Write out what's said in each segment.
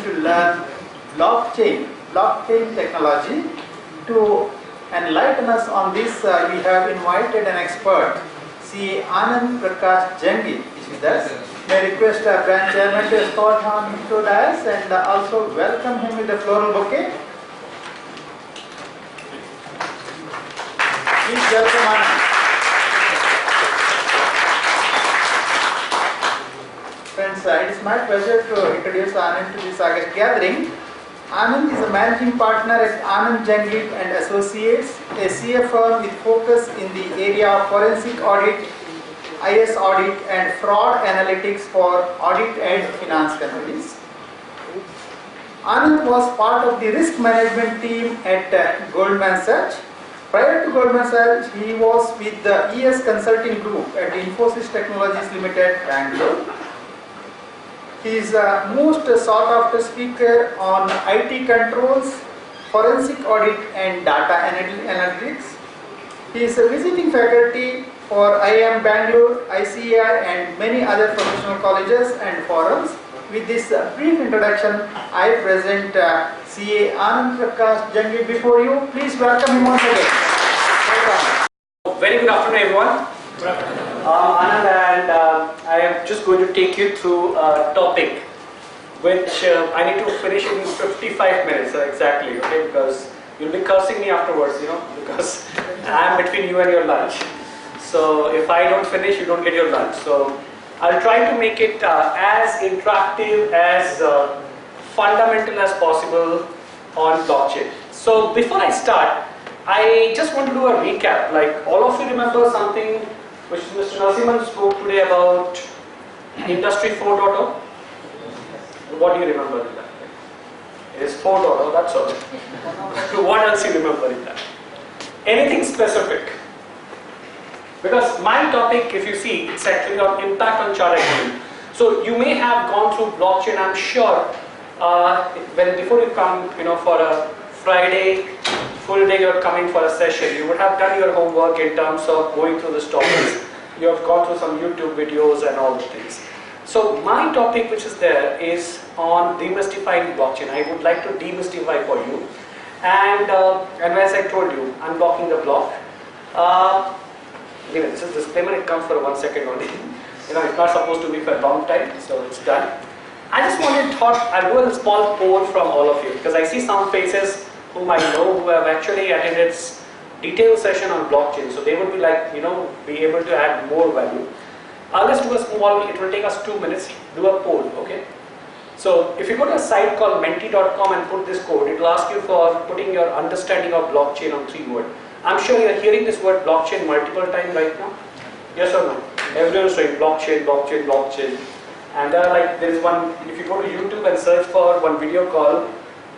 going to learn blockchain technology. To enlighten us on this, we have invited an expert, CA Anand P Jangid, is with us. May I request our branch chairman to escort him to dais and also welcome him with a floral bouquet. Please welcome Anand. Friends, it is my pleasure to introduce Anand to this August gathering. Anand is a managing partner at Anand Jangid and Associates, a CA firm with focus in the area of forensic audit, IS audit and fraud analytics for audit and finance companies. Anand was part of the risk management team at Goldman Sachs. Prior to Goldman Sachs, he was with the ES Consulting Group at Infosys Technologies Limited, Bangalore. He is a most sought after speaker on IT controls, forensic audit and data analytics. He is a visiting faculty for IIM Bangalore, ICAR and many other professional colleges and forums. With this brief introduction, I present CA Anand P Jangid before you. Please welcome him once again. Welcome. Very good afternoon, everyone. Anand, and I am just going to take you through a topic which I need to finish in 55 minutes exactly, okay? Because you'll be cursing me afterwards, because I am between you and your lunch. So if I don't finish, you don't get your lunch. So I'll try to make it as interactive, as fundamental as possible on blockchain. So before I start, I just want to do a recap. Like, all of you remember something which Mr. Narasimhan spoke today about Industry 4.0? What do you remember in that? It is 4.0, that's all. What else you remember in that? Anything specific? Because my topic, if you see, it's actually on impact on chart economy. So you may have gone through blockchain, I'm sure, before you come, for a Friday, full day you're coming for a session, you would have done your homework in terms of going through the topics. You have gone through some YouTube videos and all the things. So my topic which is there is on demystifying blockchain. I would like to demystify for you. And as I told you, unblocking the block. This is disclaimer, it comes for 1 second only. It's not supposed to be for a long time, so it's done. I just I'll do a small poll from all of you, because I see some faces whom I know who have actually attended detailed session on blockchain, so they would be like, be able to add more value. Let's do a small, it will take us 2 minutes, do a poll, okay? So if you go to a site called menti.com and put this code, it will ask you for putting your understanding of blockchain on 3 words. I'm sure you are hearing this word blockchain multiple times right now. Yes or no? Everyone is saying blockchain, blockchain, blockchain. And there is one, if you go to YouTube and search for one video called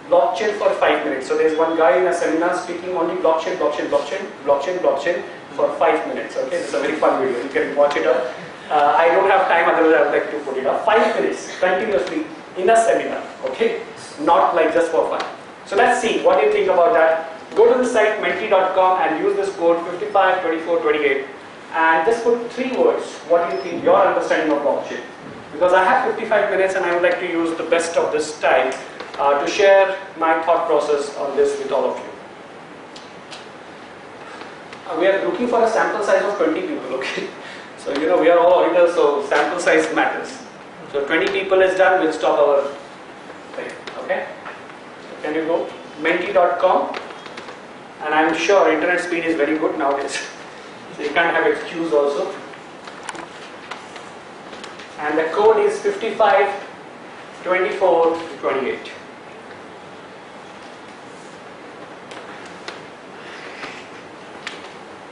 blockchain for 5 minutes. So there's one guy in a seminar speaking only blockchain, blockchain, blockchain, blockchain, blockchain for 5 minutes. Okay, it's a very fun video. You can watch it up. I don't have time, otherwise I would like to put it up. 5 minutes continuously in a seminar. Okay, not like just for fun. So let's see. What do you think about that? Go to the site menti.com and use this code 552428 and just put 3 words. What do you think your understanding of blockchain? Because I have 55 minutes and I would like to use the best of this time to share my thought process on this with all of you. We are looking for a sample size of 20 people, okay? So we are all auditors, so sample size matters. So 20 people is done, we'll stop our thing, okay? So can you go? Menti.com, and I'm sure internet speed is very good nowadays. So you can't have excuse also. And the code is 552428.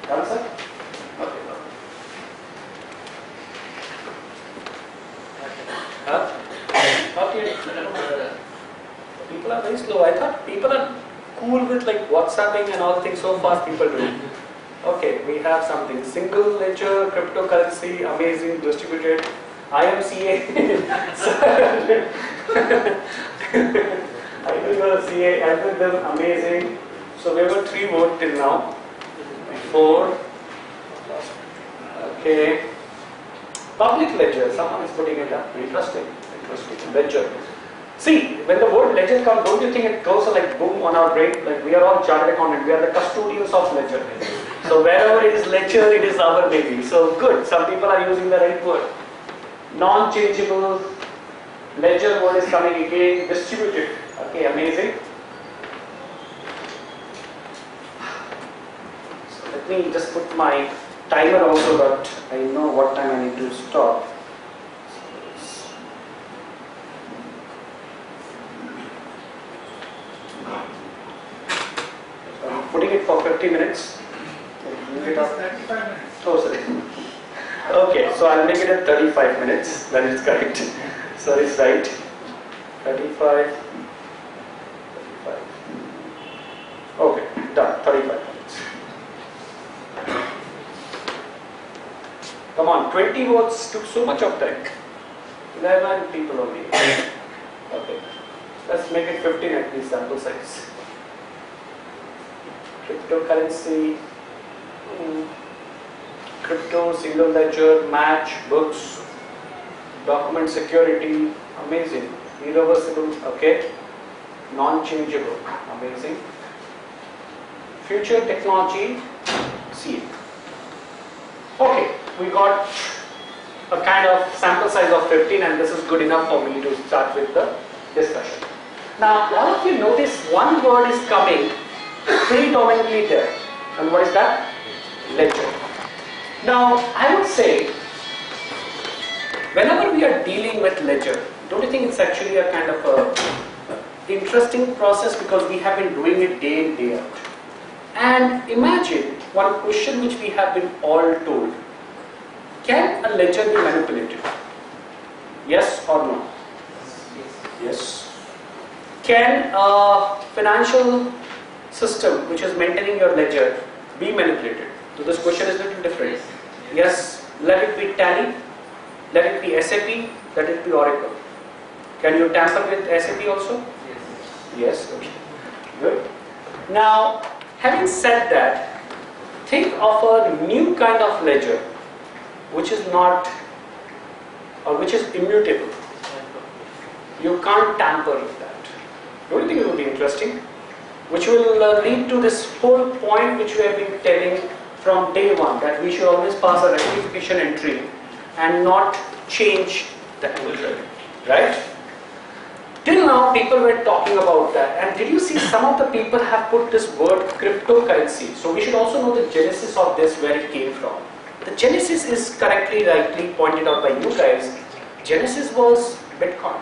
Done, sir? Okay. Okay. People are very slow. I thought people are cool with WhatsApping and all things, so fast people do. Okay, we have something. Single ledger, cryptocurrency, amazing, distributed. IMCA. I think you're a CA, algorithm, amazing. So we have 3 votes till now. 4. Okay. Public ledger, someone is putting it up. Interesting. Ledger. See, when the word ledger comes, don't you think it goes like boom on our brain? Like we are all chartered accountant, we are the custodians of ledger. So wherever it is ledger, it is our baby. So good, some people are using the right word. Non-changeable, ledger word is coming again, distributed. Okay, amazing. So let me just put my timer also that I know what time I need to stop. Putting it for 50 minutes. It is 35 minutes. Oh, sorry. Okay, so I'll make it at 35 minutes. That is correct. So it's right. 35. Okay, done. 35 minutes. Come on, 20 words took so much of time. 11 people only. Okay, let's make it 15 at least sample size. Cryptocurrency, crypto, single ledger, match, books, document security, amazing, irreversible, okay, non-changeable, amazing, future technology, see. Okay, we got a kind of sample size of 15 and this is good enough for me to start with the discussion. Now, all of you notice one word is coming predominantly there. And what is that? Ledger. Now, I would say, whenever we are dealing with ledger, don't you think it's actually a kind of a interesting process because we have been doing it day in, day out. And imagine one question which we have been all told. Can a ledger be manipulated? Yes or no? Yes. Can a financial system which is maintaining your ledger be manipulated? So this question is a little different. Yes, let it be Tally, let it be SAP, let it be Oracle. Can you tamper with SAP also? Yes. Okay. Good. Now, having said that, think of a new kind of ledger which is not, or which is immutable. You can't tamper with that. Don't you think it would be interesting? Which will lead to this whole point which we have been telling from day one, that we should always pass a rectification entry and not change the entry, right? Till now people were talking about that, and did you see some of the people have put this word cryptocurrency? So we should also know the genesis of this, where it came from. The genesis is correctly, rightly pointed out by you guys. Genesis was Bitcoin.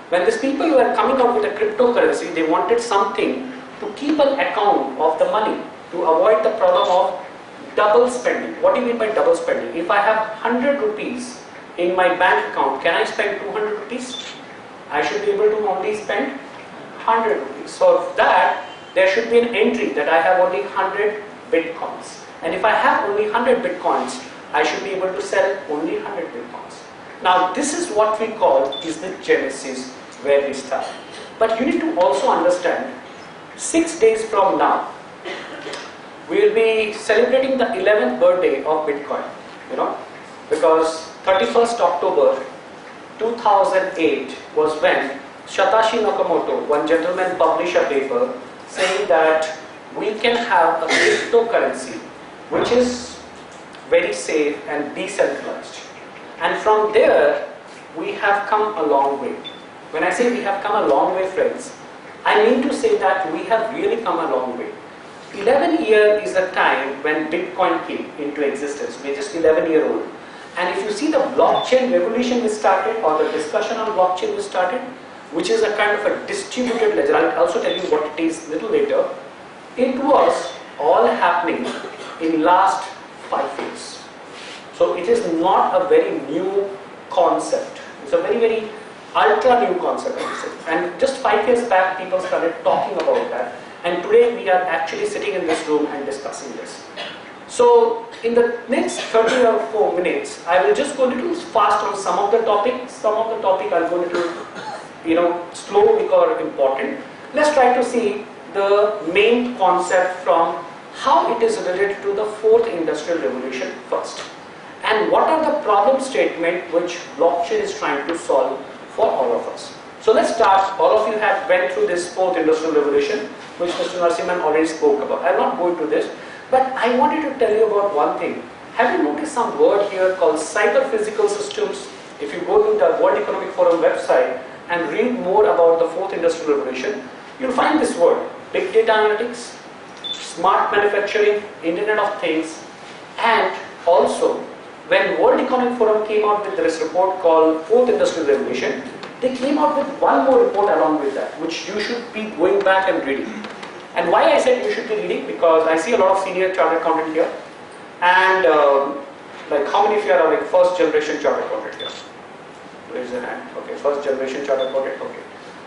When these people were coming out with a cryptocurrency, they wanted something to keep an account of the money, to avoid the problem of double spending. What do you mean by double spending? If I have 100 rupees in my bank account, can I spend 200 rupees? I should be able to only spend 100 rupees. So for that, there should be an entry that I have only 100 bitcoins. And if I have only 100 bitcoins, I should be able to sell only 100 bitcoins. Now this is what we call is the genesis where we start. But you need to also understand, 6 days from now, we will be celebrating the 11th birthday of Bitcoin, because 31st October 2008 was when Satoshi Nakamoto, one gentleman, published a paper saying that we can have a cryptocurrency which is very safe and decentralized. And from there, we have come a long way. When I say we have come a long way, friends, I mean to say that we have really come a long way. 11 years is the time when Bitcoin came into existence. We're just 11-year-old. And if you see the blockchain revolution we started, or the discussion on blockchain we started, which is a kind of a distributed ledger, I'll also tell you what it is a little later. It was all happening in last 5 years. So it is not a very new concept. It's a very, very ultra new concept, I would say. And just 5 years back, people started talking about that. And today we are actually sitting in this room and discussing this. So in the next 30 or 4 minutes, I will just go a little fast on some of the topics. Some of the topic I'll go a little, slow because important. Let's try to see the main concept from how it is related to the 4th industrial revolution first. And what are the problem statement which blockchain is trying to solve for all of us. So let's start. All of you have went through this fourth industrial revolution, which Mr. Narasimhan already spoke about. I'll not go into this, but I wanted to tell you about one thing. Have you noticed some word here called cyber-physical systems? If you go to the World Economic Forum website and read more about the fourth industrial revolution, you'll find this word: big data analytics, smart manufacturing, Internet of Things, and also when World Economic Forum came out with this report called Fourth Industrial Revolution, they came out with one more report along with that, which you should be going back and reading. And why I said you should be reading, because I see a lot of senior chartered accountant here, and like how many of you are like first generation chartered accountant here? Raise your hand. Okay, first generation chartered accountant. Okay,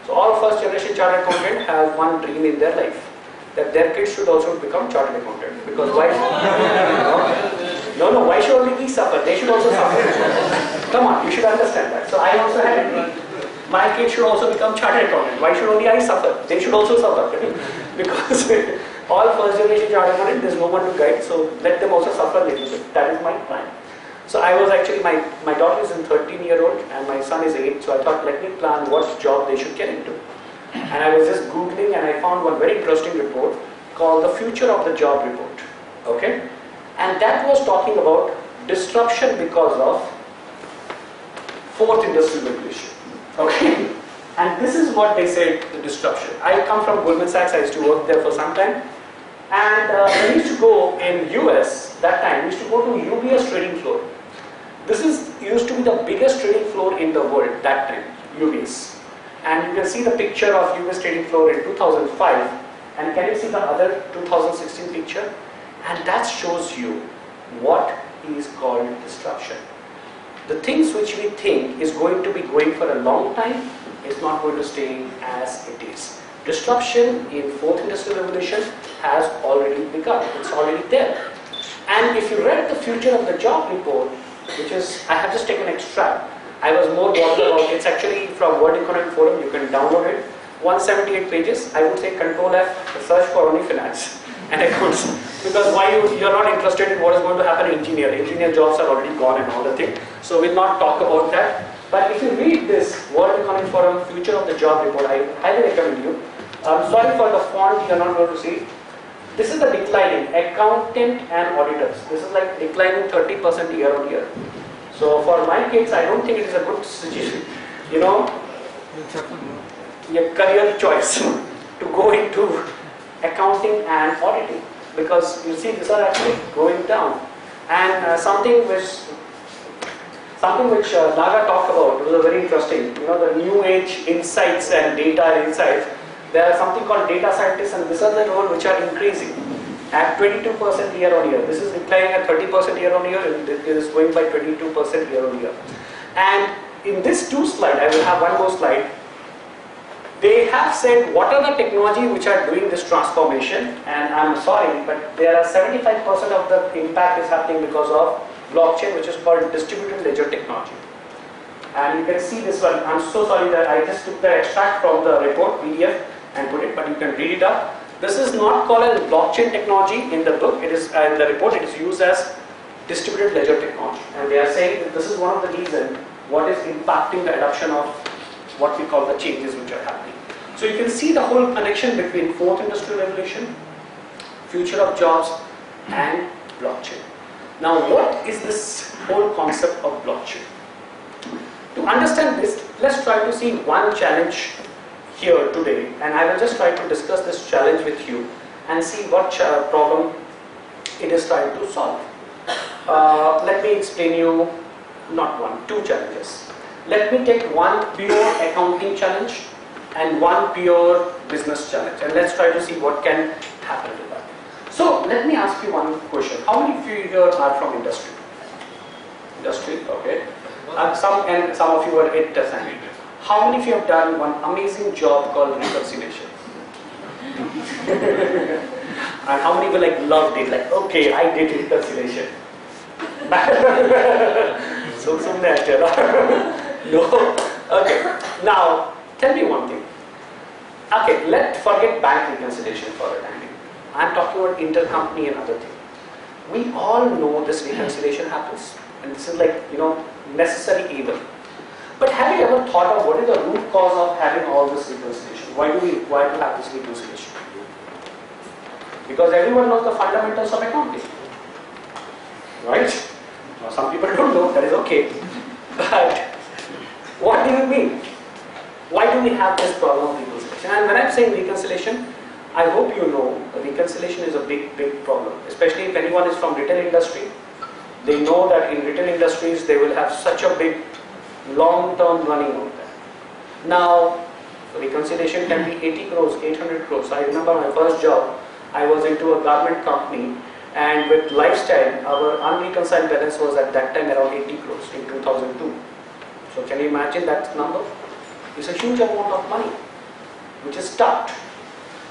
so all first generation chartered accountant have one dream in their life, that their kids should also become chartered accountant. Because why? No, why should only we suffer? They should also suffer. Come on, you should understand that. So I also had a dream. My kids should also become chartered accountant. Why should only I suffer? They should also suffer. Because all first generation chartered accountant, there's no one to guide, so let them also suffer a little bit. That is my plan. So I was actually, my daughter is in 13-year-old and my son is 8, so I thought, let me plan what job they should get into. And I was just Googling and I found one very interesting report called the Future of the Job Report. Okay? And that was talking about disruption because of fourth industrial revolution. Okay? And this is what they said, the disruption. I come from Goldman Sachs, I used to work there for some time. And when we used to go in US, that time, we used to go to UBS trading floor. This used to be the biggest trading floor in the world, that time, UBS. And you can see the picture of UBS trading floor in 2005. And can you see the other 2016 picture? And that shows you what is called disruption. The things which we think is going to be going for a long time is not going to stay as it is. Disruption in fourth industrial revolution has already begun. It's already there. And if you read the Future of the Job report, which is, I have just taken an extract. I was more bothered about, it's actually from World Economic Forum, you can download it. 178 pages, I would say Control F, search for only finance and accounts. Because why you're not interested in what is going to happen in engineer. Engineer jobs are already gone and all the thing. So we'll not talk about that. But if you read this World Economic Forum Future of the Job report, I highly recommend you. I'm sorry for the font, you're not going to see. This is the declining accountant and auditors. This is like declining 30% year on year. So for my kids, I don't think it is a good suggestion, your career choice to go into accounting and auditing, because you see these are actually going down. And something which Naga talked about was very interesting. The new age insights and data insights. There are something called data scientists, and these are the role which are increasing at 22% year on year. This is declining at 30% year on year, and it is going by 22% year on year. And in this two slide, I will have one more slide. They have said what are the technology which are doing this transformation, and I'm sorry, but there are 75% of the impact is happening because of blockchain, which is called distributed ledger technology. And you can see this one. I'm so sorry that I just took the extract from the report PDF and put it, but you can read it up. This is not called as blockchain technology in the book. It is in the report. It is used as distributed ledger technology, and they are saying that this is one of the reasons what is impacting the adoption of what we call the changes which are happening. So you can see the whole connection between fourth industrial revolution, future of jobs, and blockchain. Now, what is this whole concept of blockchain? To understand this, let's try to see one challenge here today, and I will just try to discuss this challenge with you and see what problem it is trying to solve. Let me explain you not one, two challenges. Let me take one pure accounting challenge and one pure business challenge, and let's try to see what can happen to that. So let me ask you one question. How many of you here are from industry? Industry, okay. And some of you are at design. How many of you have done one amazing job called reconciliation? And how many of you loved it? Like, okay, I did reconciliation. So no. Okay. Now tell me one thing. Okay, let's forget bank reconciliation for a time. I'm talking about intercompany and other things. We all know this reconciliation happens, and this is necessary evil. But have you ever thought of what is the root cause of having all this reconciliation? Why do we have this reconciliation? Because everyone knows the fundamentals of accounting, right? Now, some people don't know, that is okay. But what do you mean? Why do we have this problem of reconciliation? And when I'm saying reconciliation, I hope you know reconciliation is a big problem. Especially if anyone is from retail industry, they know that in retail industries they will have such a big long-term running out there. Now, reconciliation can be 80 crores, 800 crores. I remember my first job, I was into a garment company, and with lifestyle, our unreconciled balance was at that time around 80 crores in 2002. So can you imagine that number? It's a huge amount of money, which is stuck.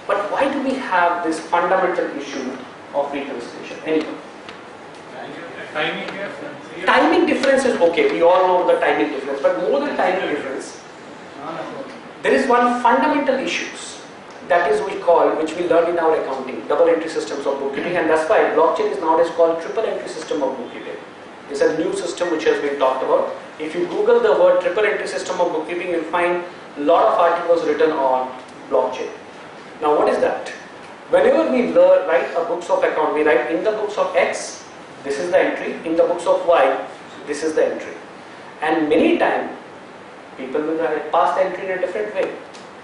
But why do we have this fundamental issue of reconciliation? Anyway. Timing difference is okay, we all know the timing difference, but more than timing difference, there is one fundamental issues that is which we learned in our accounting, double entry systems of bookkeeping, and that's why blockchain is nowadays called triple entry system of bookkeeping. It's a new system which has been talked about. If you Google the word triple entry system of bookkeeping, you'll find a lot of articles written on blockchain. Now what is that? Whenever we write a books of account, we write in the books of X, this is the entry, in the books of Y, this is the entry. And many times, people will pass the entry in a different way.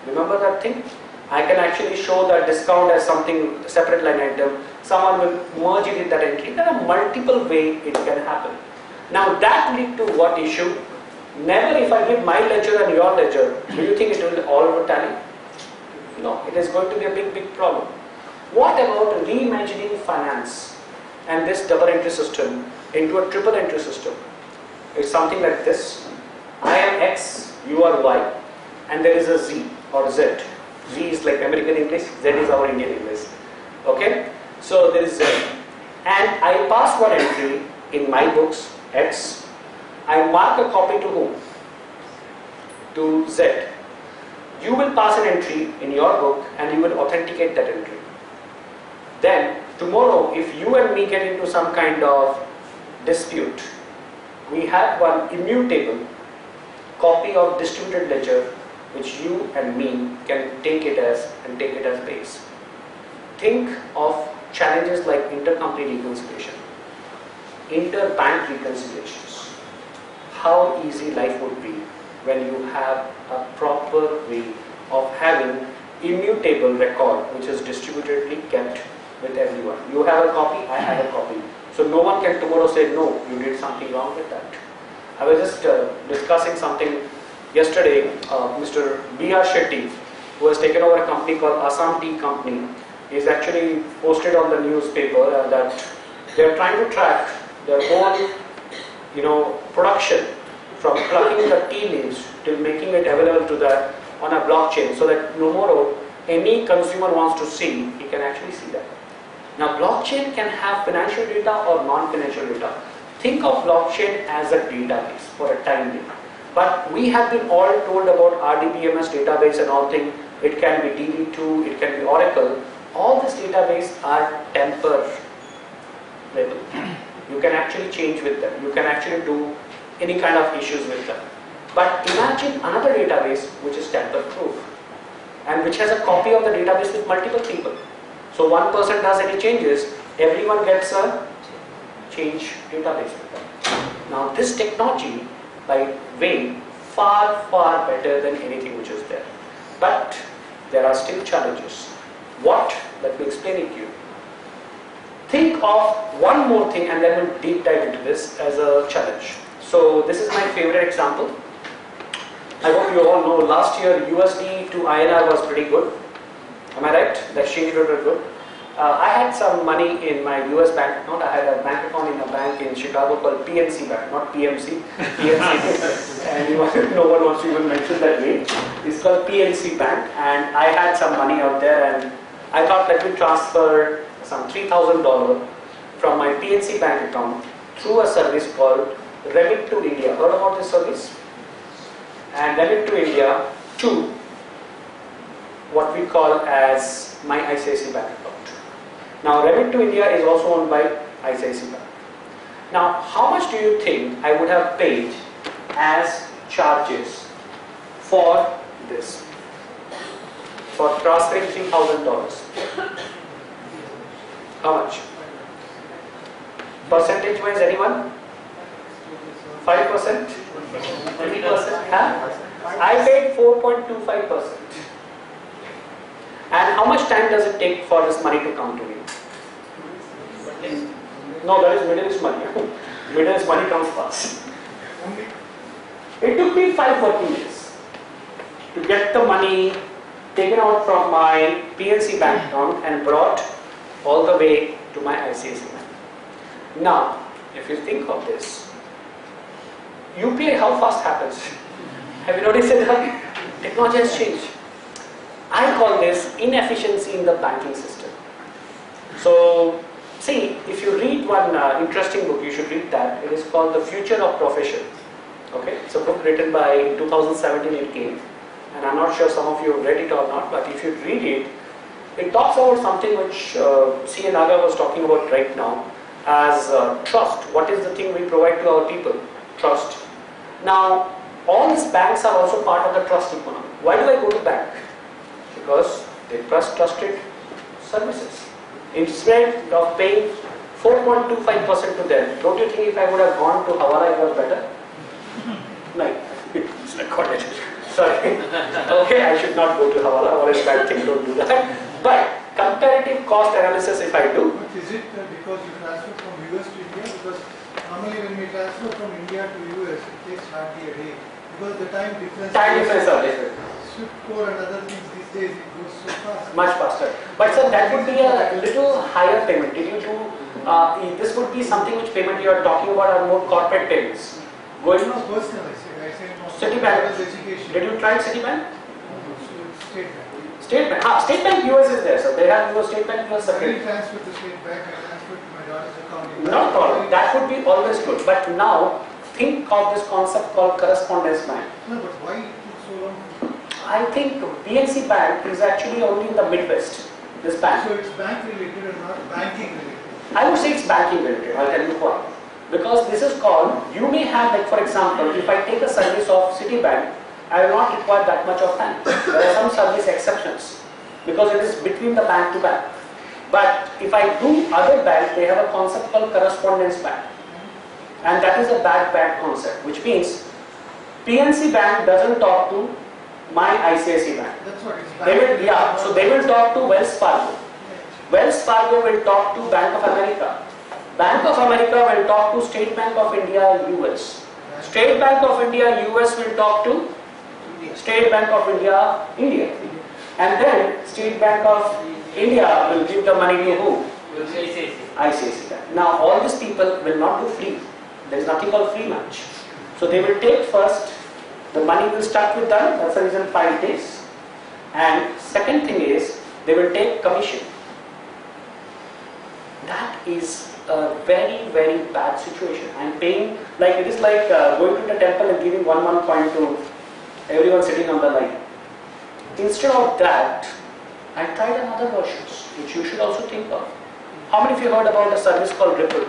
Remember that thing? I can actually show that discount as something separate line item. Someone will merge it in that entry. There are multiple ways it can happen. Now that lead to what issue? Never if I give my ledger and your ledger, do you think it will all over tally? No, it is going to be a big problem. What about reimagining finance and this double entry system into a triple entry system? It's something like this. I am X, you are Y, and there is a Z or Z. Z is like American English, Z is our Indian English. Okay? So there is Z. And I pass one entry in my books, X. I mark a copy to whom? To Z. You will pass an entry in your book and you will authenticate that entry. Then tomorrow, if you and me get into some kind of dispute, we have one immutable copy of distributed ledger which you and me can take it as base. Think of challenges like intercompany reconciliation, interbank reconciliations. How easy life would be when you have a proper way of having immutable record which is distributedly kept with everyone. You have a copy, I have a copy. So no one can tomorrow say, no, you did something wrong with that. I was just discussing something yesterday. Mr. B.R. Shetty, who has taken over a company called Assam Tea Company, is actually posted on the newspaper that they are trying to track their whole production from plucking the tea leaves till making it available to that on a blockchain, so that tomorrow any consumer wants to see, he can actually see that. Now blockchain can have financial data or non-financial data. Think of blockchain as a database for a time being. But we have been all told about RDBMS database and all things. It can be DB2, it can be Oracle. All these databases are temper level. You can actually change with them. You can actually do any kind of issues with them. But imagine another database which is tamper proof and which has a copy of the database with multiple people. So one person does any changes, everyone gets a change database with them. Now this technology, by way, far better than anything which is there. But there are still challenges. What? Let me explain it to you. Think of one more thing and then we'll deep dive into this as a challenge. So this is my favorite example. I hope you all know last year USD to INR was pretty good. Am I right? The exchange rate was good. I had some money in my US bank account. I had a bank account in a bank in Chicago called PNC Bank, not PMC. PNC. And no one wants to even mention that name. It's called PNC Bank, and I had some money out there, and I thought let me transfer some $3,000 from my PNC bank account through a service called Remit to India. Heard about this service? And Remit to India to what we call as my ICICI bank account. Now Remit to India is also owned by ICICI Bank. Now how much do you think I would have paid as charges for this, for transferring $3,000? How much? Percentage wise, anyone? 5%? 3%? Huh? I paid 4.25%. And how much time does it take for this money to come to me? No, that is Middle East money. Middle East money comes fast. It took me 5 working days to get the money taken out from my PNC bank account and brought all the way to my ICICI bank. Now, if you think of this, UPI how fast happens? Have you noticed that technology has changed? I call this inefficiency in the banking system. So, see, if you read one interesting book, you should read that. It is called The Future of Profession. Okay, it's a book written by 2017 it came, and I'm not sure some of you have read it or not, but if you read it, it talks about something which C. Naga was talking about right now as trust. What is the thing we provide to our people? Trust. Now, all these banks are also part of the trust economy. Why do I go to bank? Because they trust trusted services. Instead of paying 4.25% to them, don't you think if I would have gone to Hawala it was better? No, it's recorded. Sorry. Okay, I should not go to Hawala, or else bad thing, don't do that. But comparative cost analysis if I do. But is it because you transfer from US to India? Because normally when we transfer from India to US, it takes hardly a day. Because the time difference. Time difference are different. Swift code and other things these days, it goes so fast. Much faster. But sir, that would be a little higher payment. Did you do, this would be something which payment you are talking about are more corporate payments. Going No, personal, I say no. Citibank. Education. Did you try Citibank? No, so it's State Bank. State Bank. State Bank US is there, so they have your State Bank plus I separate. transfer to State Bank, I transfer to my daughter's account. No problem. That would be always good. But now, think of this concept called correspondence bank. No, but why it took so long? I think PNC Bank is actually only in the Midwest, this bank. So it's bank related and not banking related. I would say it's banking related, I'll tell you why. Because this is called, you may have, like for example, if I take a service of Citibank, I will not require that much of time. There are some service exceptions, because it is between the bank to bank. But if I do other banks, they have a concept called correspondence bank. And that is a bad concept, which means PNC Bank doesn't talk to my ICICI Bank. That's what it's They will, yeah, so they will talk to Wells Fargo. Wells Fargo will talk to Bank of America. Bank of America will talk to State Bank of India US. State Bank of India US will talk to State Bank of India India. And then State Bank of India will give the money to who? ICICI Bank. Now all these people will not do free. There is nothing called free lunch. So they will take first, the money will start with them, that's the reason 5 days. And second thing is, they will take commission. That is a very, very bad situation. I'm paying, like it is like going to the temple and giving one coin to everyone sitting on the line. Instead of that, I tried another versions, which you should also think of. How many of you heard about a service called Ripple?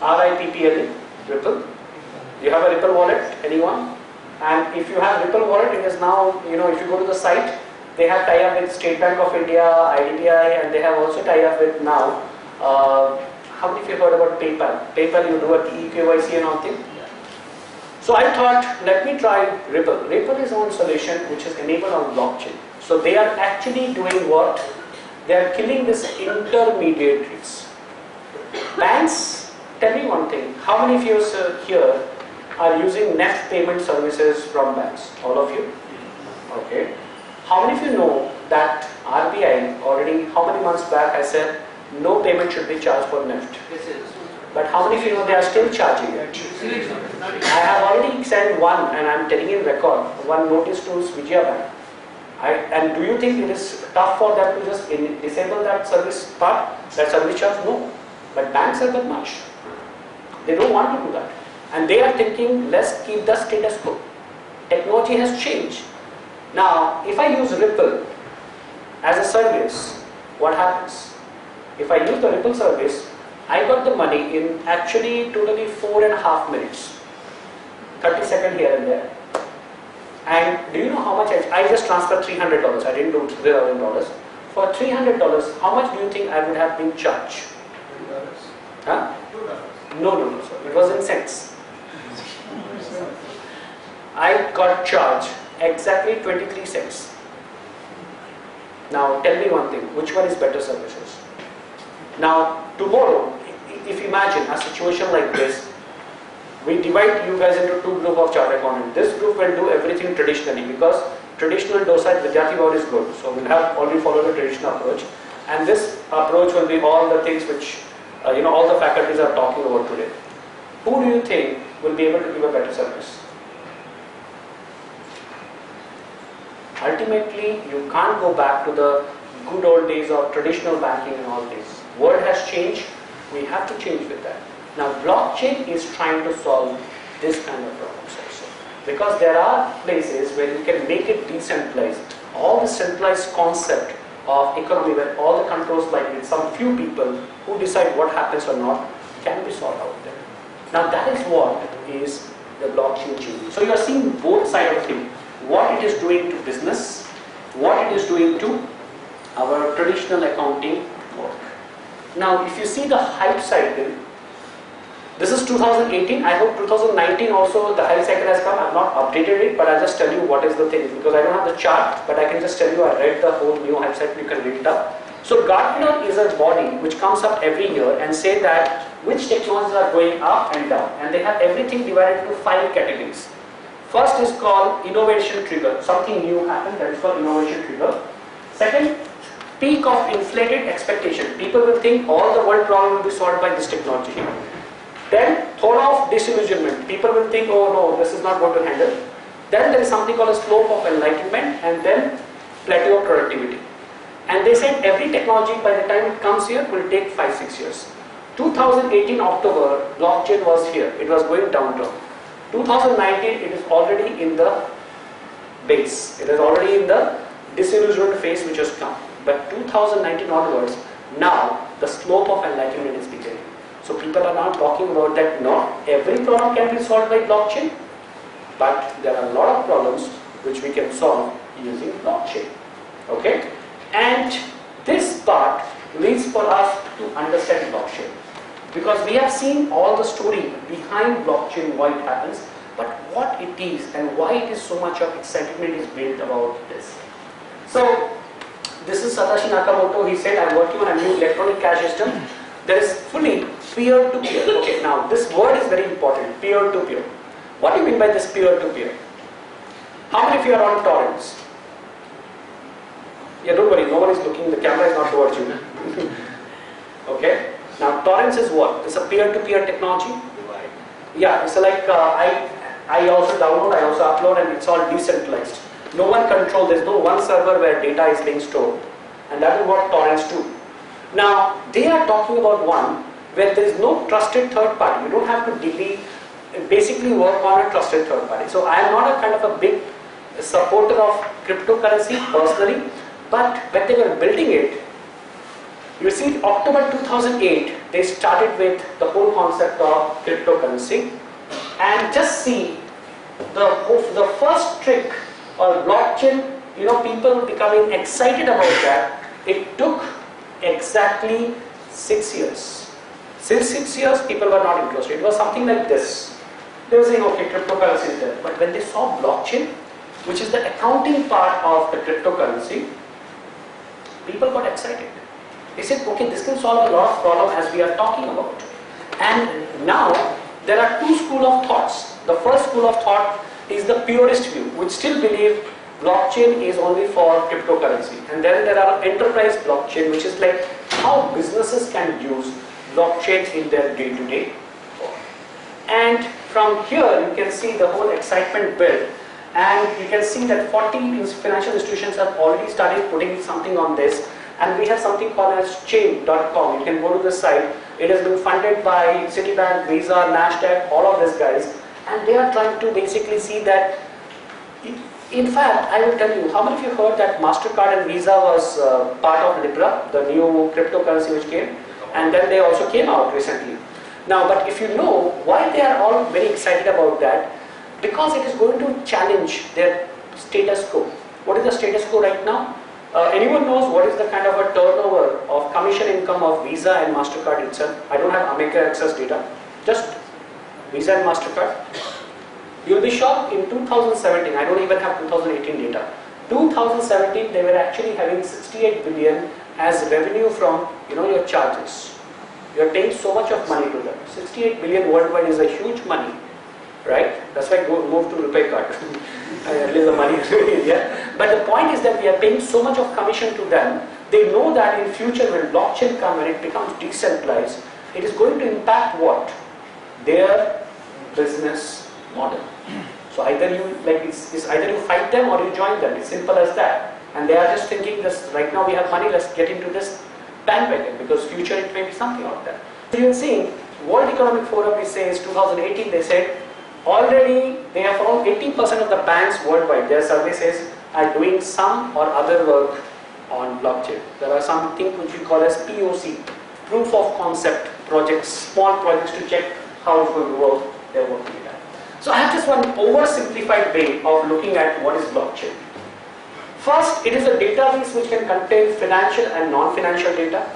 RIPPLE, Ripple. Do you have a Ripple wallet? Anyone? And if you have Ripple wallet, it is now, if you go to the site, they have tie-up with State Bank of India, IDBI, and they have also tie-up with now. How many of you heard about PayPal? PayPal, you do a eKYC and all thing. So I thought, let me try Ripple. Ripple is one solution which is enabled on blockchain. So they are actually doing what? They are killing these intermediaries. Banks, tell me one thing. How many of you here are using NEFT payment services from banks? All of you? Okay. How many of you know that RBI already, how many months back I said no payment should be charged for NEFT? But how many of you know they are still charging it? I have already sent one, and I am telling in record, one notice to Vijaya Bank. And do you think it is tough for them to just disable that service part, that service charge? No. But banks are that much. They don't want to do that. And they are thinking, let's keep the status quo. Technology has changed. Now, if I use Ripple as a service, what happens? If I use the Ripple service, I got the money in actually totally 4.5 minutes. 30 seconds here and there. And do you know how much I just transferred $300? I didn't do $3,000. For $300, how much do you think I would have been charged? $2. Huh? $2. No, sir. It was in cents. I got charged exactly 23 cents. Now tell me one thing, which one is better services? Now tomorrow, if you imagine a situation like this, we divide you guys into two groups of chartered accountants. This group will do everything traditionally because traditional dosa Vidyarthi board is good. So we'll have already followed the traditional approach. And this approach will be all the things which, all the faculties are talking about today. Who do you think will be able to give a better service? Ultimately, you can't go back to the good old days of traditional banking and all this. World has changed. We have to change with that. Now, blockchain is trying to solve this kind of problems also. Because there are places where you can make it decentralized. All the centralized concept of economy where all the controls lie with some few people who decide what happens or not can be solved out there. Now, that is what is the blockchain changing. So, you are seeing both sides of it. What it is doing to business, what it is doing to our traditional accounting work. Now, if you see the hype cycle, this is 2018. I hope 2019 also the hype cycle has come. I have not updated it, but I'll just tell you what is the thing because I don't have the chart, but I can just tell you I read the whole new hype cycle. You can read it up. So, Godman is a body which comes up every year and say that which technologies are going up and down, and they have everything divided into 5 categories. First is called innovation trigger. Something new happened, that is called innovation trigger. Second, peak of inflated expectation. People will think all the world problem will be solved by this technology. Then thought of disillusionment. People will think, oh no, this is not going to handle. Then there is something called a slope of enlightenment, and then plateau of productivity. And they said every technology by the time it comes here will take 5-6 years. 2018 October, blockchain was here. It was going downtown. 2019, it is already in the base. It is already in the disillusionment phase which has come. But 2019 onwards, now the slope of enlightenment is beginning. So people are now talking about that not every problem can be solved by blockchain, but there are a lot of problems which we can solve using blockchain. Okay? And this part leads for us to understand blockchain. Because we have seen all the story behind blockchain, why it happens, but what it is and why it is so much of excitement is built about this. So, this is Satoshi Nakamoto. He said, I'm working on a new electronic cash system. There is fully peer-to-peer. Okay, now this word is very important, peer-to-peer. What do you mean by this peer-to-peer? How many of you are on torrents? Yeah, don't worry, no one is looking, the camera is not towards you. Okay? Now, torrents is what? It's a peer-to-peer technology. Yeah, it's like I also download, I also upload, and it's all decentralized. No one controls, there's no one server where data is being stored. And that is what torrents do. Now, they are talking about one where there is no trusted third party. You don't have to basically work on a trusted third party. So, I am not a kind of a big supporter of cryptocurrency personally, but when they were building it, you see, October 2008, they started with the whole concept of cryptocurrency, and just see the first trick or blockchain. People becoming excited about that. It took exactly 6 years. Since 6 years, people were not interested. It was something like this. They were saying, okay, cryptocurrency is there. But when they saw blockchain, which is the accounting part of the cryptocurrency, people got excited. They said, okay, this can solve a lot of problems as we are talking about. And now, there are 2 schools of thoughts. The first school of thought is the purist view, which still believe blockchain is only for cryptocurrency. And then there are enterprise blockchain, which is like how businesses can use blockchain in their day-to-day work. And from here, you can see the whole excitement built. And you can see that 40 financial institutions have already started putting something on this. And we have something called as chain.com. You can go to the site. It has been funded by Citibank, Visa, Nasdaq, all of these guys. And they are trying to basically see that. In fact, I will tell you, how many of you heard that MasterCard and Visa was part of Libra, the new cryptocurrency which came? And then they also came out recently. Now, but if you know why they are all very excited about that, because it is going to challenge their status quo. What is the status quo right now? Anyone knows what is the kind of a turnover of commission income of Visa and MasterCard itself? I don't have America Access data, just Visa and MasterCard. You'll be shocked, in 2017, I don't even have 2018 data. 2017, they were actually having 68 billion as revenue from your charges. You're paying so much of money to them. 68 billion worldwide is a huge money, right? That's why move to RuPay card. Release the money to India. But the point is that we are paying so much of commission to them. They know that in future when blockchain comes and it becomes decentralized, it is going to impact what? Their business model. So either you it's either you fight them or you join them. It's simple as that. And they are just thinking this right now we have money, let's get into this bandwagon because future it may be something like that. So you're seeing World Economic Forum is saying 2018 they said already they have found 80% of the banks worldwide, their survey says, are doing some or other work on blockchain. There are some things which we call as POC, proof of concept projects, small projects to check how it will work, they're working it out. So I have just one oversimplified way of looking at what is blockchain. First, it is a database which can contain financial and non-financial data.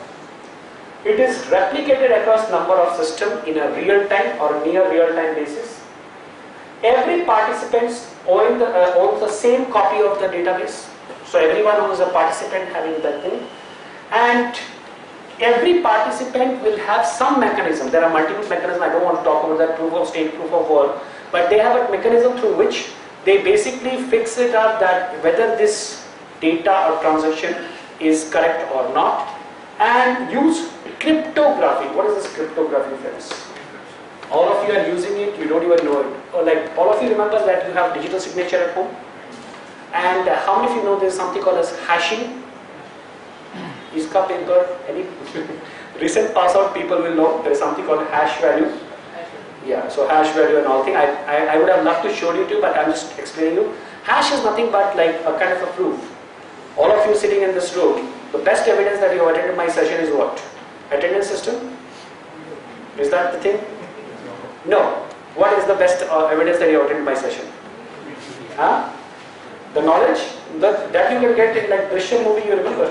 It is replicated across number of systems in a real-time or near real-time basis. Every participant owns the same copy of the database. So everyone who is a participant having that thing. And every participant will have some mechanism. There are multiple mechanisms. I don't want to talk about that, proof of stake, proof of work. But they have a mechanism through which they basically fix it up that whether this data or transaction is correct or not, and use cryptography. What is this cryptography, friends? All of you are using it, you don't even know it. Or like all of you remember that you have digital signature at home? And how many of you know there is something called as hashing? Iska paper, any recent pass out people will know there is something called hash value. Yeah, so hash value and all thing. I would have loved to show you too, but I'm just explaining you. Hash is nothing but like a kind of a proof. All of you sitting in this room, the best evidence that you have attended my session is what? Attendance system? Is that the thing? No. What is the best evidence that you have attended my session? Huh? The knowledge? That you can get in like Drishyam movie, you remember?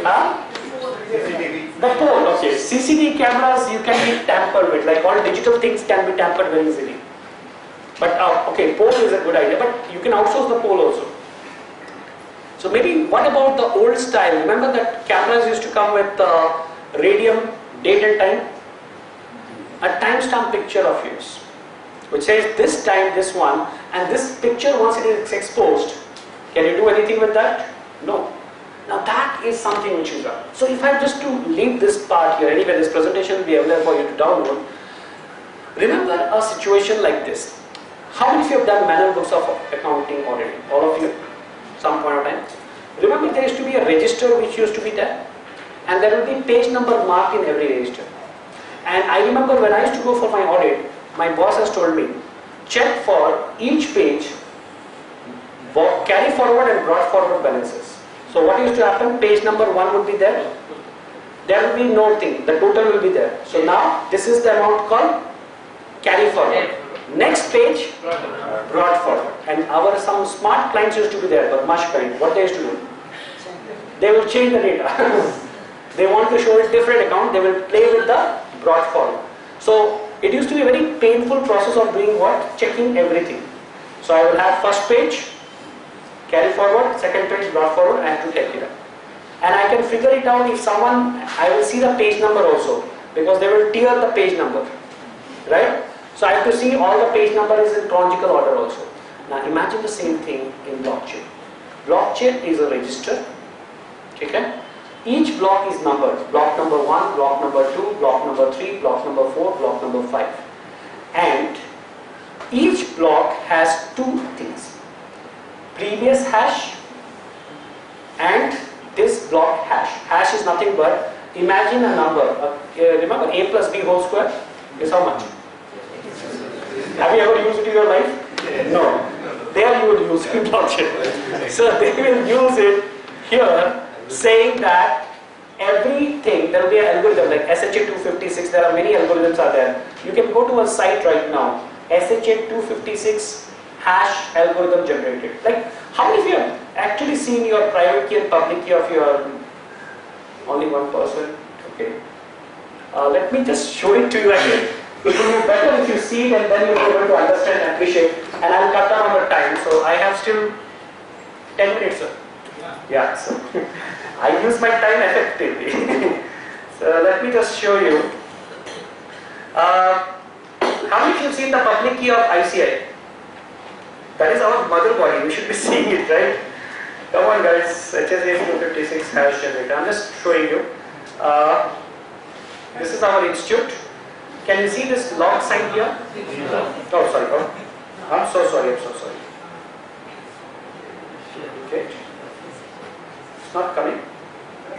Huh? The pole, okay. CCTV cameras you can be tampered with, like all digital things can be tampered very easily. But okay, pole is a good idea, but you can outsource the pole also. So maybe what about the old style? Remember that cameras used to come with radium, date and time? A timestamp picture of yours, which says this time, this one, and this picture once it is exposed, can you do anything with that? No. Now that is something which is wrong. So if I just to leave this part here, anyway this presentation will be available for you to download. Remember a situation like this. How many of you have done manual books of accounting already? All of you? Some point of time. Remember there used to be a register which used to be there, and there will be page number marked in every register. And I remember when I used to go for my audit, my boss has told me, check for each page, carry forward and brought forward balances. So what used to happen, page number 1 would be there, there will be no thing, the total will be there. So now this is the amount called carry forward. Next page, brought forward. And some smart clients used to be there, but much client, what they used to do? They will change the data. They want to show a different account, they will play with the brought forward. So it used to be a very painful process of doing what? Checking everything. So I will have first page, carry forward, second page, brought forward, I have to take it up. And I can figure it out if someone, I will see the page number also, because they will tier the page number, right? So I have to see all the page numbers in chronological order also. Now imagine the same thing in blockchain. Blockchain is a register, okay? Each block is numbered. Block number 1, block number 2, block number 3, block number 4, block number 5. And each block has two things. Previous hash and this block hash. Hash is nothing but, imagine a number. Remember a plus b whole square is how much? Have you ever used it in your life? No. There you will use it, blockchain. So they will use it here saying that everything, there will be an algorithm like SHA-256, there are many algorithms are there. You can go to a site right now, SHA-256 hash algorithm generated. Like, how many of you have actually seen your private key and public key of your, only one person? Okay. Let me just show it to you again. It will be better if you see it and then you'll be able to understand and appreciate. And I'll cut down on the time. So I have still 10 minutes, sir. Yeah, so I use my time effectively. So let me just show you. How many of you have seen the public key of ICI? That is our mother body. We should be seeing it, right? Come on, guys. HSA-256 hash generator. I'm just showing you. This is our institute. Can you see this log sign here? Oh, sorry. Oh. I'm so sorry. Okay. It's not coming.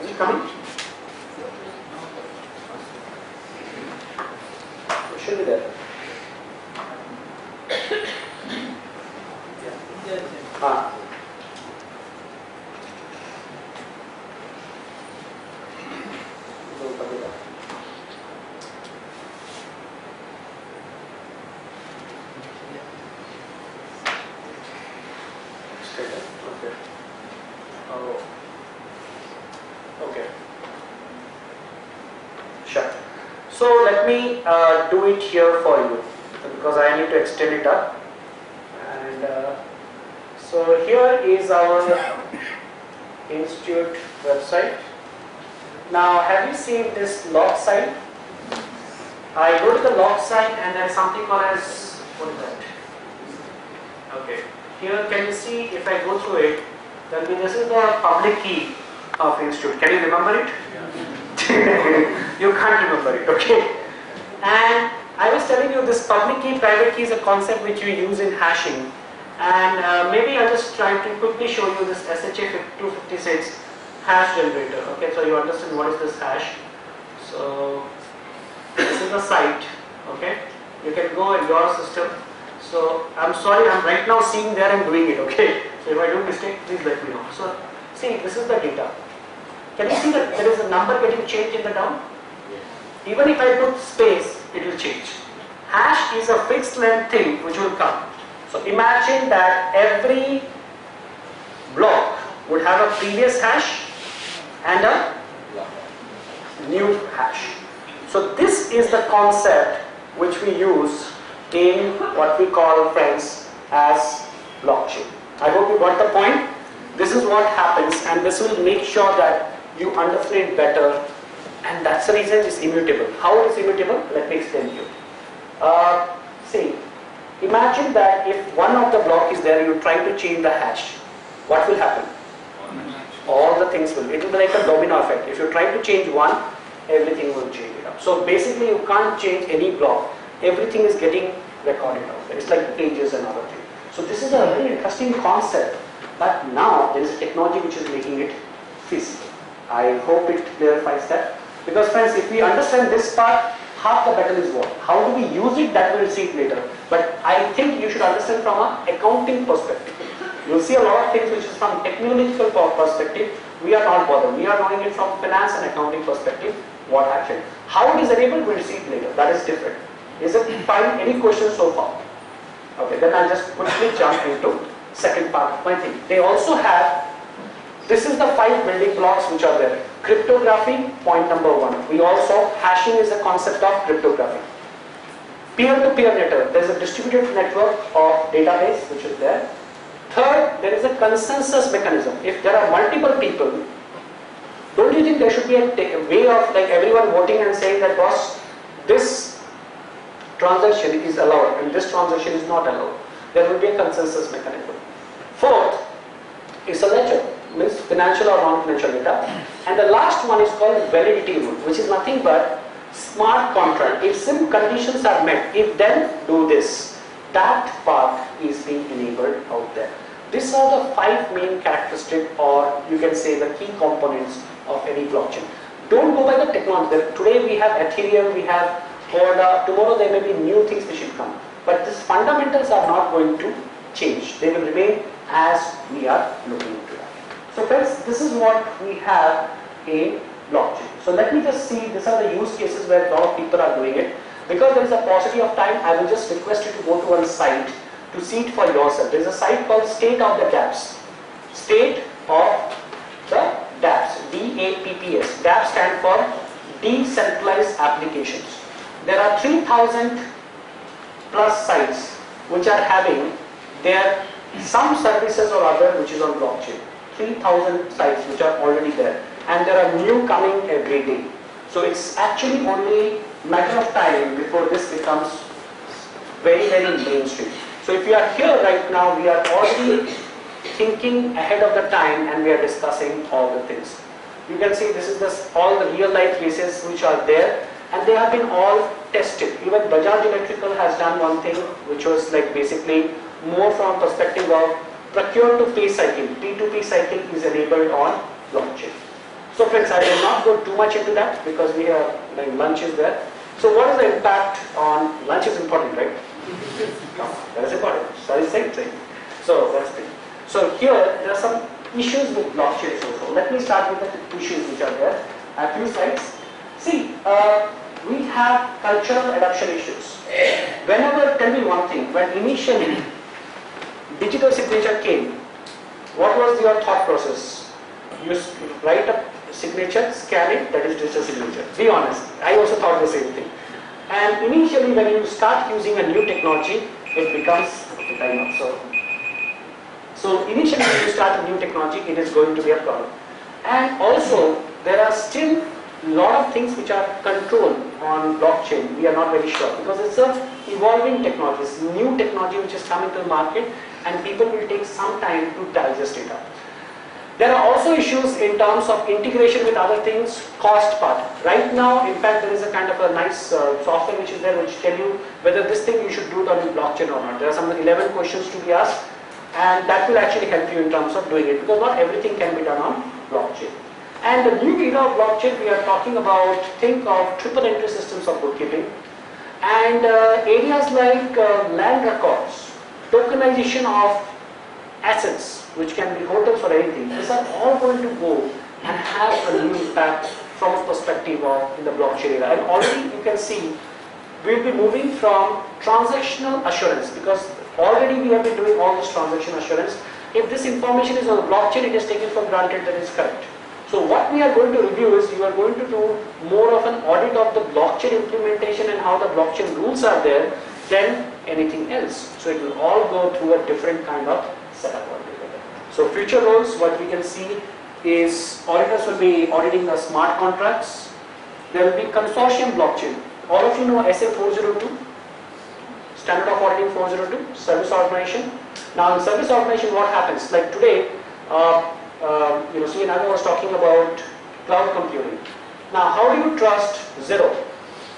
Is it coming? It should be there. Ah. Okay. Oh. Okay. Sure. So let me do it here for you because I need to extend it up. And so here is our institute website. Now, have you seen this log sign? I go to the log sign and there is something called as, what is that? Okay. Here, can you see if I go through it, then this is the public key of institute. Can you remember it? Yeah. You can't remember it, okay? And I was telling you this public key, private key is a concept which you use in hashing. And maybe I'll just try to quickly show you this SHA-256 hash generator. Okay, so you understand what is this hash. So this is the site. Okay, you can go in your system. So I'm sorry, I'm right now seeing there and doing it. Okay, so if I do mistake, please let me know. So see, this is the data. Can you see that there is a number getting changed in the down? Even if I put space, it will change. Hash is a fixed length thing which will come. So imagine that every block would have a previous hash and a new hash. So this is the concept which we use in what we call, friends, as blockchain. I hope you got the point. This is what happens, and this will make sure that you understand better, and that's the reason it's immutable. How it is immutable? Let me explain to you. See, imagine that if one of the block is there, you try to change the hash. What will happen? All the things will. It will be like a domino effect. If you try to change one, everything will change it up. So basically, you can't change any block. Everything is getting recorded out there. It's like pages and other things. So this is a very interesting concept. But now there is a technology which is making it feasible. I hope it clarifies that. Because friends, if we understand this part, half the battle is won. How do we use it? That we'll see it later. But I think you should understand from an accounting perspective. You'll see a lot of things which is from technological perspective. We are not bothered. We are knowing it from finance and accounting perspective. What happened? How it is enabled, we'll see it later. That is different. Is it fine? Any questions so far? Okay, then I'll just quickly jump into second part of my thing. They also have, this is the 5 building blocks which are there. Cryptography, point number 1. We also, hashing is the concept of cryptography. Peer-to-peer network, there is a distributed network of database which is there. Third, there is a consensus mechanism. If there are multiple people, don't you think there should be a way of like everyone voting and saying that boss, this transaction is allowed and this transaction is not allowed? There will be a consensus mechanism. Fourth is a ledger, means financial or non-financial data. And the last one is called validity rule, which is nothing but smart contract. If some conditions are met, if then do this, that part is being enabled out there. These are the 5 main characteristics, or you can say the key components of any blockchain. Don't go by the technology. Today we have Ethereum, we have Corda, tomorrow there may be new things which will come. But these fundamentals are not going to change. They will remain as we are looking into that. So friends, this is what we have in blockchain. So let me just see, these are the use cases where a lot of people are doing it. Because there is a paucity of time, I will just request you to go to one site to see it for yourself. There is a site called State of the Dapps. State of the Dapps, DAPPS. DAPPS stand for Decentralized Applications. There are 3,000 plus sites which are having their some services or other which is on blockchain. 3,000 sites which are already there, and there are new coming every day. So it's actually only matter of time before this becomes very, very mainstream. So if we are here right now, we are already thinking ahead of the time and we are discussing all the things. You can see this is all the real life cases which are there, and they have been all tested. Even Bajaj Electrical has done one thing which was like basically more from perspective of procure to pay cycle. P2P cycle is enabled on blockchain. So friends, I will not go too much into that because we have like lunch is there. So what is the impact on lunch is important, right? That is important. Sorry, same thing. So that's the thing. So here there are some issues with blockchain also. Let me start with the issues which are there. I have few slides. See, we have cultural adoption issues. Whenever, tell me one thing, when initially digital signature came, what was your thought process? You write a signature, scan it, that is digital signature. Be honest, I also thought the same thing. And initially when you start using a new technology, it becomes time up. So initially when you start a new technology, it is going to be a problem. And also there are still a lot of things which are controlled on blockchain. We are not very sure because it's a evolving technology, it's new technology which is coming to the market, and people will take some time to digest it up. There are also issues in terms of integration with other things, cost part. Right now, in fact, there is a kind of a nice software which is there which tell you whether this thing you should do it on blockchain or not. There are some 11 questions to be asked, and that will actually help you in terms of doing it because not everything can be done on blockchain. And the new era of blockchain, we are talking about, think of triple entry systems of bookkeeping and areas like land records, tokenization of assets, which can be hotels or anything. These are all going to go and have a new impact from a perspective of in the blockchain era. And already you can see we'll be moving from transactional assurance because already we have been doing all this transaction assurance. If this information is on the blockchain, it is taken for granted that is correct. So what we are going to review is you are going to do more of an audit of the blockchain implementation and how the blockchain rules are there than anything else. So it will all go through a different kind of setup altogether. So future roles, what we can see is auditors will be auditing the smart contracts. There will be consortium blockchain. All of you know SA 402, Standard of Auditing 402, service organization. Now in service organization what happens? Like today, see, Anand was talking about cloud computing. Now, how do you trust Zero?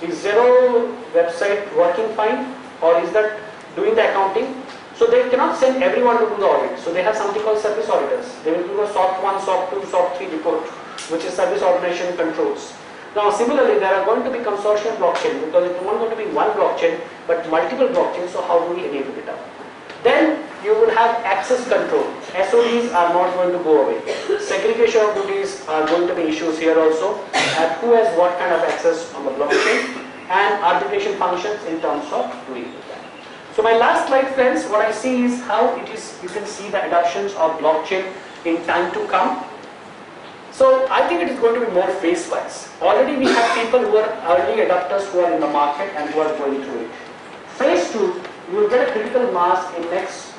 Is Zero website working fine, or is that doing the accounting? So they cannot send everyone to do the audit. So they have something called service auditors. They will do a SOC 1, SOC 2, SOC 3 report, which is service organization controls. Now, similarly, there are going to be consortium blockchain because it's not going to be one blockchain, but multiple blockchains. So how do we enable it up? Then you will have access control. SODs are not going to go away. Segregation of duties are going to be issues here also. And who has what kind of access on the blockchain and arbitration functions in terms of doing that. So my last slide, friends, what I see is how it is. You can see the adoptions of blockchain in time to come. So I think it is going to be more phase-wise. Already we have people who are early adopters who are in the market and who are going through it. Phase 2, you will get a critical mass in next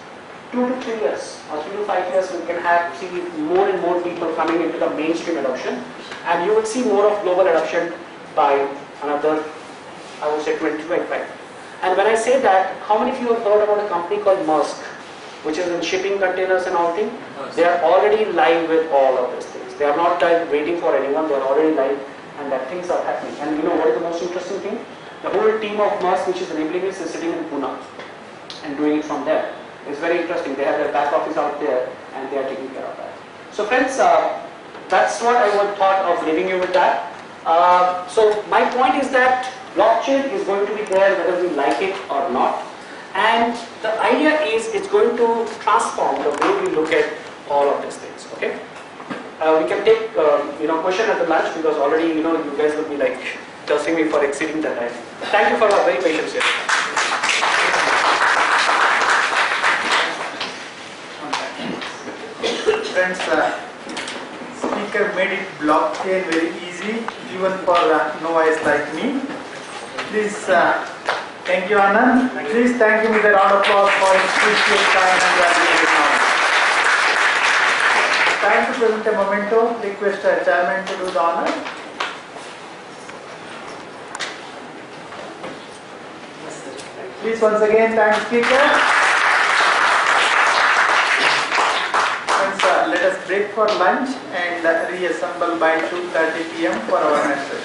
2 to 3 years or 3 to 5 years. You can see more and more people coming into the mainstream adoption, and you will see more of global adoption by another, I would say 2025. And when I say that, how many of you have heard about a company called Maersk, which is in shipping containers and all things? They are already live with all of these things. They are not waiting for anyone, they are already live, and that things are happening. And you know what is the most interesting thing? The whole team of Maersk which is enabling this is sitting in Pune and doing it from there. It's very interesting. They have their back office out there and they are taking care of that. So friends, that's what I would thought of leaving you with that. So my point is that blockchain is going to be there whether we like it or not. And the idea is it's going to transform the way we look at all of these things. Okay. We can take question at the lunch because already you guys will be like tossing me for exceeding the time. Thank you for your very patience here. Friends, speaker made it blockchain very easy, even for no eyes like me. Please, thank you, Anand. Please thank him with a round of applause for his precious time and valuable knowledge. Time to present a memento. Request chairman to do the honor. Please once again thank speaker. Friends, let us break for lunch and reassemble by 2:30 p.m. for our next session.